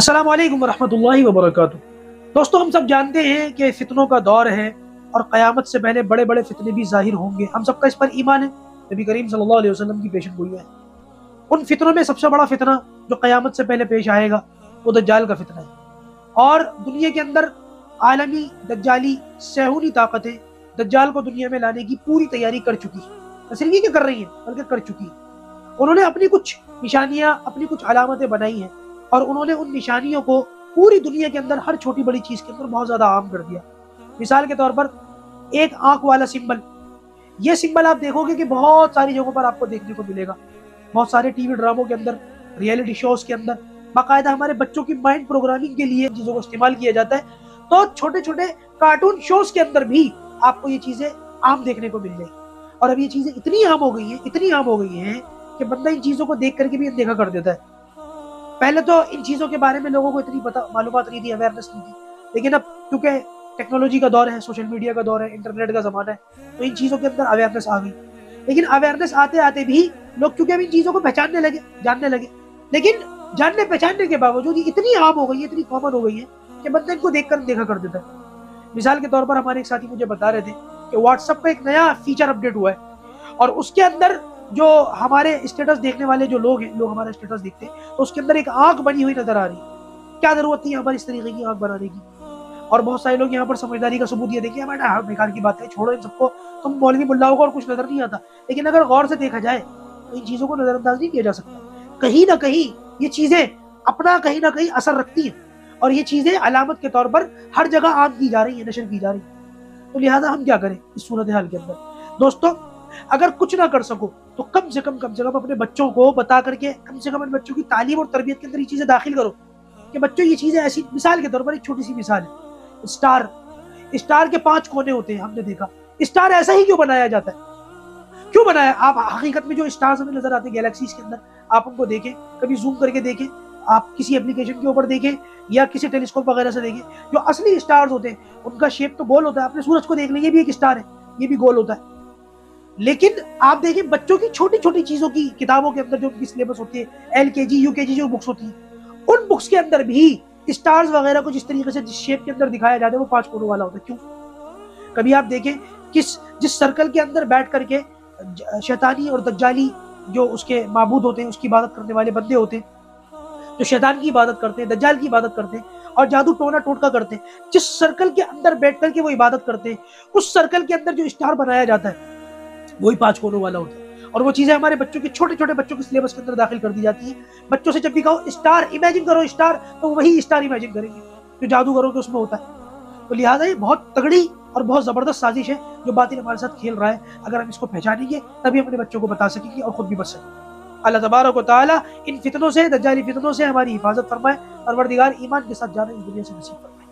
السلام علیکم ورحمۃ اللہ وبرکاتہ۔ دوستو، ہم سب جانتے ہیں کہ فتنوں کا دور ہے اور قیامت سے پہلے بڑے بڑے فتنے بھی ظاہر ہوں گے۔ ہم سب کا اس پر ایمان ہے، نبی کریم صلی اللہ علیہ وسلم کی پیشن گوئی ہے۔ ان فتنوں میں سب سے بڑا فتنہ جو قیامت سے پہلے پیش آئے گا وہ دجال کا فتنہ ہے۔ اور دنیا کے اندر عالمی دجالی صہیونی طاقتیں دجال کو دنیا میں لانے کی پوری تیاری کر چکی ہیں۔ نہ صرف یہ کہ کر رہی ہیں بلکہ کر چکی ہیں۔ انہوں نے اپنی کچھ نشانیاں، اپنی کچھ علامتیں بنائی ہیں اور انہوں نے ان نشانیوں کو پوری دنیا کے اندر ہر چھوٹی بڑی چیز کے اندر بہت زیادہ عام کر دیا۔ مثال کے طور پر ایک آنکھ والا سمبل، یہ سمبل آپ دیکھو گے کہ بہت ساری جگہوں پر آپ کو دیکھنے کو ملے گا۔ بہت سارے ٹی وی ڈراموں کے اندر، ریئلٹی شوز کے اندر، باقاعدہ ہمارے بچوں کی مائنڈ پروگرامنگ کے لیے چیزوں کو استعمال کیا جاتا ہے۔ تو چھوٹے چھوٹے کارٹون شوز کے اندر بھی آپ کو یہ چیزیں عام دیکھنے کو مل جائیں گی۔ اور اب یہ چیزیں اتنی عام ہو گئی ہیں کہ بندہ ان چیزوں کو دیکھ کر کے بھی اندیکھا کر دیتا ہے۔ پہلے تو ان چیزوں کے بارے میں لوگوں کو اتنی معلومات نہیں تھی، اویئرنیس نہیں تھی، لیکن اب کیونکہ ٹیکنالوجی کا دور ہے، سوشل میڈیا کا دور ہے، انٹرنیٹ کا زمانہ ہے، تو ان چیزوں کے اندر اویئرنیس آ گئی۔ لیکن اویئرنیس آتے آتے بھی لوگ کیونکہ اب ان چیزوں کو پہچاننے لگے، جاننے لگے، لیکن جاننے پہچاننے کے باوجود یہ اتنی عام ہو گئی ہے، اتنی کامن ہو گئی ہے کہ بندہ ان کو دیکھ کر دیکھا کر دیتا ہے۔ مثال کے طور پر ہمارے ایک ساتھی مجھے بتا رہے تھے کہ واٹس ایپ کا ایک نیا فیچر اپڈیٹ ہوا ہے اور اس کے اندر جو ہمارے اسٹیٹس دیکھنے والے جو لوگ ہیں، لوگ ہمارا اسٹیٹس دیکھتے ہیں، تو اس کے اندر ایک آنکھ بنی ہوئی نظر آ رہی ہے۔ کیا ضرورت تھی یہاں پر اس طریقے کی آنکھ بنانے کی؟ اور بہت سارے لوگ یہاں پر سمجھداری کا ثبوت یہ دیکھیں، بیٹا بیکار کی بات ہے، چھوڑو ان سب کو، تم مولوی ملاؤں کو اور کچھ نظر نہیں آتا۔ لیکن اگر غور سے دیکھا جائے تو ان چیزوں کو نظر انداز نہیں کیا جا سکتا۔ کہیں نہ کہیں یہ چیزیں اپنا کہیں نہ کہیں اثر رکھتی ہیں اور یہ چیزیں علامت کے طور پر ہر جگہ عام کی جا رہی ہیں، نشر کی جا رہی ہیں۔ تو لہٰذا ہم کیا کریں اس صورتحال کے اندر؟ دوستو، اگر کچھ نہ کر سکو تو کم سے کم اپنے بچوں کو بتا کر کے کم سے کم اپنے بچوں کی تعلیم اور تربیت کے اندر یہ چیزیں داخل کرو کہ بچوں یہ چیزیں ایسی۔ مثال کے طور پر ایک چھوٹی سی مثال ہے، اسٹار کے 5 کونے ہوتے ہیں، ہم نے دیکھا اسٹار ایسا ہی کیوں بنایا جاتا ہے؟ کیوں بنایا؟ آپ حقیقت میں جو اسٹارز ہمیں نظر آتے ہیں گیلیکسیز کے اندر، آپ ان کو دیکھیں، کبھی زوم کر کے دیکھیں، آپ کسی اپلیکیشن کے اوپر دیکھیں یا کسی ٹیلیسکوپ وغیرہ سے دیکھیں، جو اصلی اسٹارز ہوتے ہیں ان کا شیپ تو گول ہوتا ہے۔ آپ نے سورج کو دیکھ لیں، یہ بھی ایک اسٹار ہے، یہ بھی گول ہوتا ہے۔ لیکن آپ دیکھیں بچوں کی چھوٹی چھوٹی چیزوں کی کتابوں کے اندر جو ان کی سلیبس ہوتی ہے، LKG UKG جو بکس ہوتی ہیں، ان بکس کے اندر بھی اسٹارز وغیرہ کو جس طریقے سے جس شیپ کے اندر دکھایا جاتا ہے وہ 5 کونوں والا ہوتا ہے۔ کیوں؟ کبھی آپ دیکھیں جس سرکل کے اندر بیٹھ کر کے شیطانی اور دجالی جو اس کے معبود ہوتے ہیں، اس کی عبادت کرنے والے بندے ہوتے ہیں، جو شیطان کی عبادت کرتے ہیں، دجال کی عبادت کرتے ہیں اور جادو ٹونا ٹوٹکا کرتے ہیں، جس سرکل کے اندر بیٹھ کر کے وہ عبادت کرتے ہیں، اس سرکل کے اندر جو اسٹار بنایا جاتا ہے وہی 5 کونوں والا ہوتا ہے۔ اور وہ چیزیں ہمارے بچوں کے چھوٹے چھوٹے بچوں کے سلیبس کے اندر داخل کر دی جاتی ہیں۔ بچوں سے جب بھی کہو اسٹار امیجن کرو اسٹار، تو وہی اسٹار امیجن کریں گے جو جادوگروں کے اس میں ہوتا ہے۔ تو لہٰذا یہ بہت تگڑی اور بہت زبردست سازش ہے جو باطل ہمارے ساتھ کھیل رہا ہے۔ اگر ہم اس کو پہچانیں گے تبھی اپنے بچوں کو بتا سکیں گے اور خود بھی بچ سکیں گے۔ اللہ تبارک و تعالیٰ ان فتنوں سے، دجالی فتنوں سے ہماری حفاظت فرمائے، پروردگار ایمان کے ساتھ جانے اس دنیا سے نصیب فرمائے۔